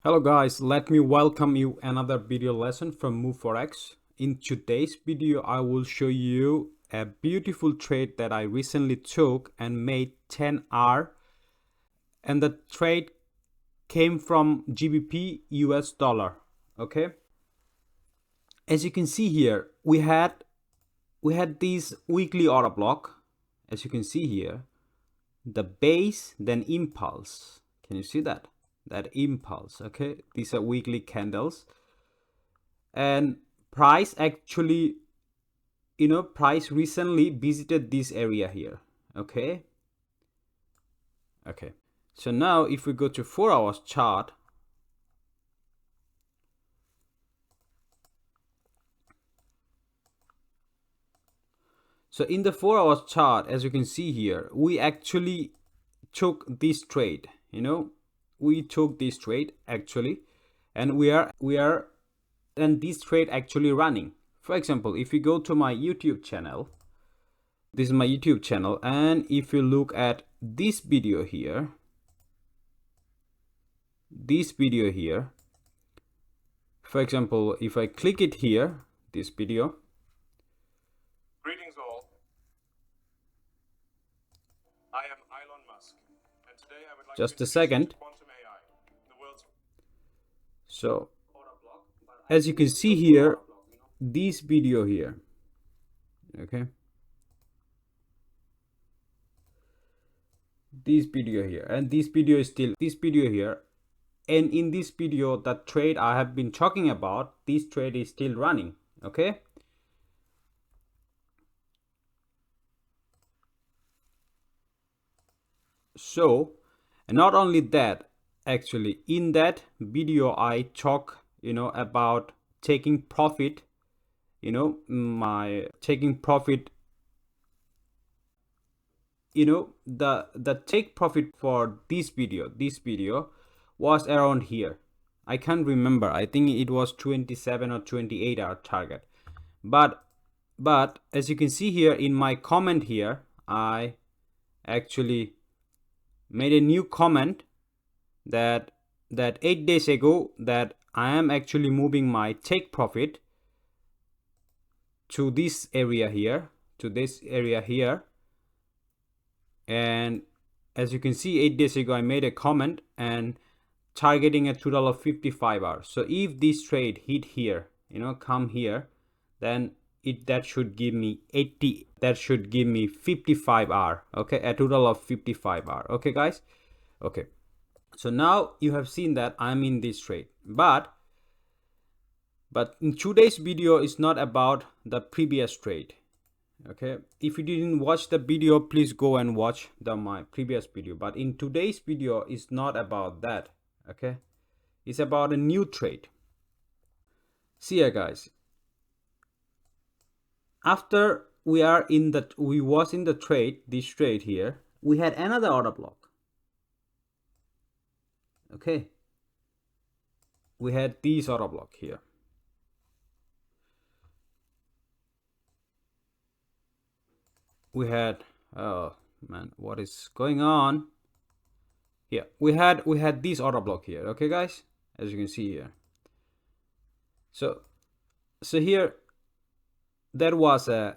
Hello guys, let me welcome you another video lesson from Move Forex. In today's video, I will show you a beautiful trade that I recently took and made 10R, and the trade came from GBP US dollar. Okay, as you can see here, we had these weekly order block. As you can see here, the base, then impulse. Can you see that? That impulse. Okay, these are weekly candles, and price actually, price recently visited this area here. Okay, so now if we go to 4 hours chart, so in the 4 hours chart, as you can see here, we actually took this trade. We took this trade actually, and we are and this trade actually running. For example, if you go to my YouTube channel, this is my YouTube channel, and if you look at this video here, for example, if I click it here, this video. Greetings all. I am Elon Musk, and today I would like Just to a second. quantum AI, the world's So as you can see here, this video here, okay, this video here, and this video is still this video here, and in this video, the trade I have been talking about, this trade is still running. Okay, so not only that, actually in that video I talk about taking profit, my taking profit, the take profit for this video was around here. I can't remember, I think it was 27 or 28 our target. But as you can see here in my comment here, I actually made a new comment that 8 days ago, that I am actually moving my take profit to this area here, and as you can see, 8 days ago I made a comment and targeting a $2.55 hour. So if this trade hit here, come here, then that should give me 55 hour. Okay, a $2.55 hour. Okay guys, okay, so now you have seen that I'm in this trade, but in today's video is not about the previous trade. Okay, if you didn't watch the video, please go and watch my previous video. But in today's video is not about that. Okay, it's about a new trade. See ya guys, after we was in the trade, this trade here, we had another order block. Okay, we had this order block here. We had, oh man, what is going on here? We had this order block here. Okay guys, as you can see here, so here there was a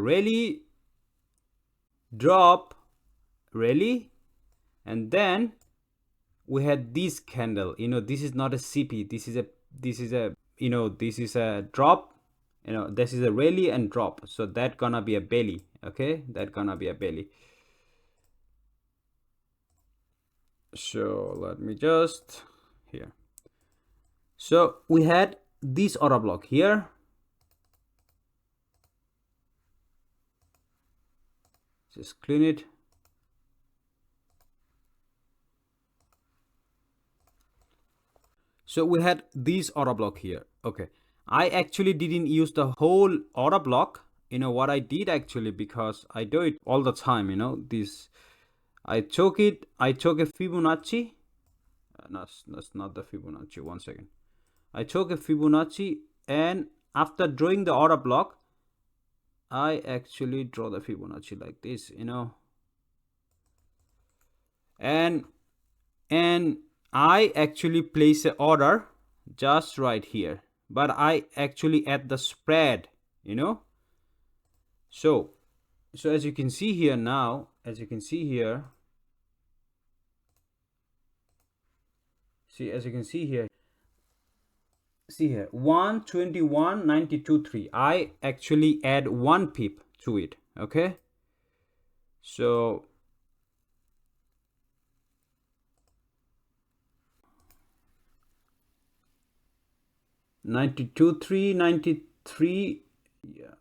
rally, drop, rally, and then we had this candle. This is not a CP, this is a this is a drop, this is a rally and drop, so that gonna be a belly. Okay, that gonna be a belly. So let me just here, so we had this order block here, just clean it. So we had this order block here. Okay, I actually didn't use the whole order block. What I did actually, because I do it all the time, this, I took a Fibonacci. That's not the Fibonacci. One second. I took a Fibonacci, and after drawing the order block, I actually draw the Fibonacci like this, and and I actually place an order just right here, but I actually add the spread, you know. So as you can see here now, as you can see here, see, as you can see here, see here, 121.92.3. I actually add 1 pip to it. Okay, so 92.3, 93. Yeah,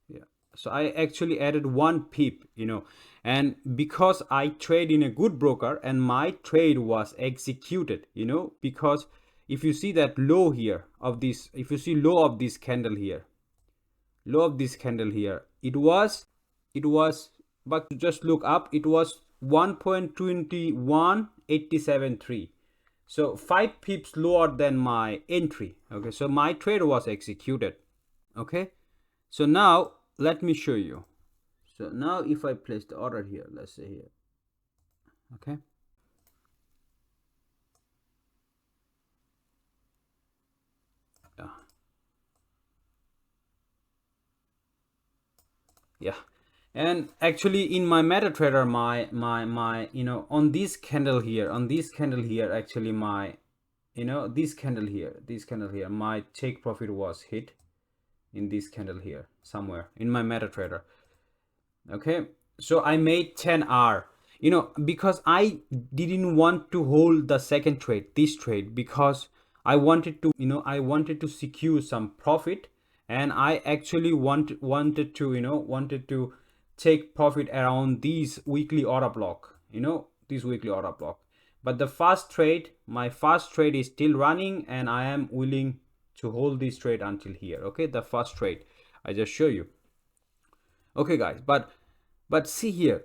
yeah. So I actually added 1 pip, you know, and because I trade in a good broker and my trade was executed, you know, because if you see that low here of this, if you see low of this candle here, low of this candle here, it was, but just look up, it was 1.21873. So 5 pips lower than my entry. Okay, so my trade was executed. Okay, so now let me show you. So now if I place the order here, let's say here, okay, yeah, yeah. And actually in my MetaTrader, my you know, on this candle here, on this candle here, actually my, you know, this candle here, this candle here, my take profit was hit in this candle here somewhere in my MetaTrader. Okay, so I made 10R, you know, because I didn't want to hold the second trade, this trade, because I wanted to, you know, I wanted to secure some profit, and I actually wanted to, you know, wanted to take profit around these weekly order block, you know, this weekly order block. But the first trade, my first trade is still running, and I am willing to hold this trade until here. Okay, the first trade I just show you. Okay guys, but see here,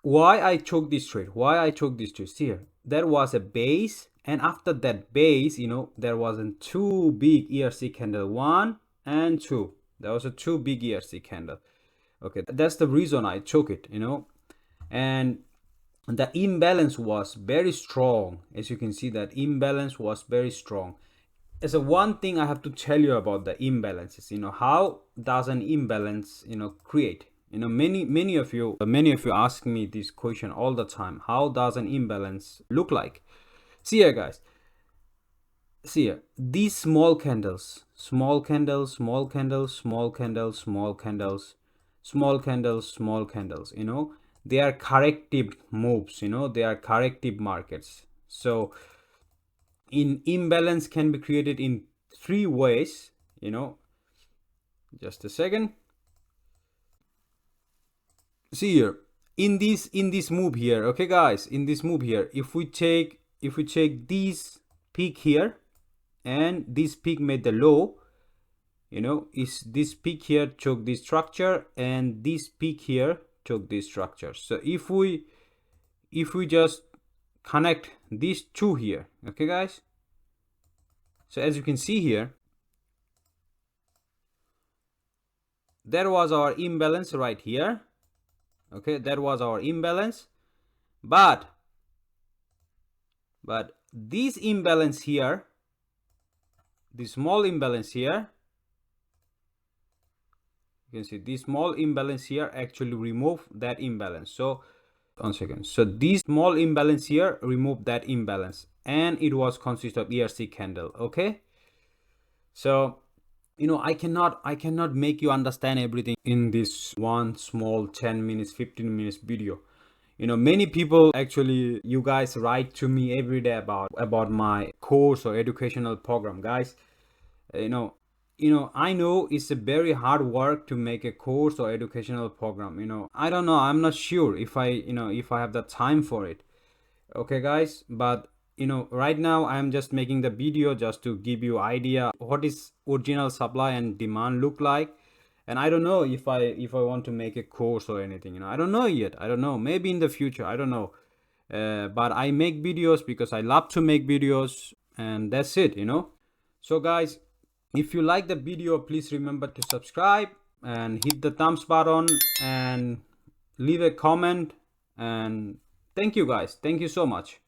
why I took this trade, why I took this trade. See here, there was a base, and after that base, you know, there wasn't two big ERC candle, one and two. There was a two big ERC candle. Okay, that's the reason I took it, you know. And the imbalance was very strong. As you can see, that imbalance was very strong. As a one thing I have to tell you about the imbalances, you know, how does an imbalance, you know, create? You know, many of you ask me this question all the time. How does an imbalance look like? See here guys, see here, these small candles, small candles, small candles, small candles, small candles, small candles, small candles, you know, they are corrective moves, you know, they are corrective markets. So in imbalance can be created in three ways, you know. Just a second. See here, in this move here, okay guys, in this move here, if we take this peak here, and this peak made the low, you know, is this peak here took this structure, and this peak here took this structure. So if we just connect these two here, okay guys, so as you can see here, there was our imbalance right here. Okay, that was our imbalance, but this imbalance here, this small imbalance here, you can see this small imbalance here actually remove that imbalance. So 1 second, so this small imbalance here remove that imbalance, and it was consist of ERC candle. Okay, so you know, I cannot make you understand everything in this one small 10 minutes 15 minutes video. You know, many people actually, you guys write to me every day about my course or educational program. Guys, you know, I know it's a very hard work to make a course or educational program. You know, I don't know, I'm not sure if I, you know, if I have the time for it. Okay guys, but you know, right now I'm just making the video just to give you idea what is original supply and demand look like. And I don't know if I want to make a course or anything, you know, I don't know yet. I don't know, maybe in the future, I don't know. But I make videos because I love to make videos, and that's it, you know. So guys, If you like the video, please remember to subscribe and hit the thumbs button and leave a comment. And thank you guys. Thank you so much.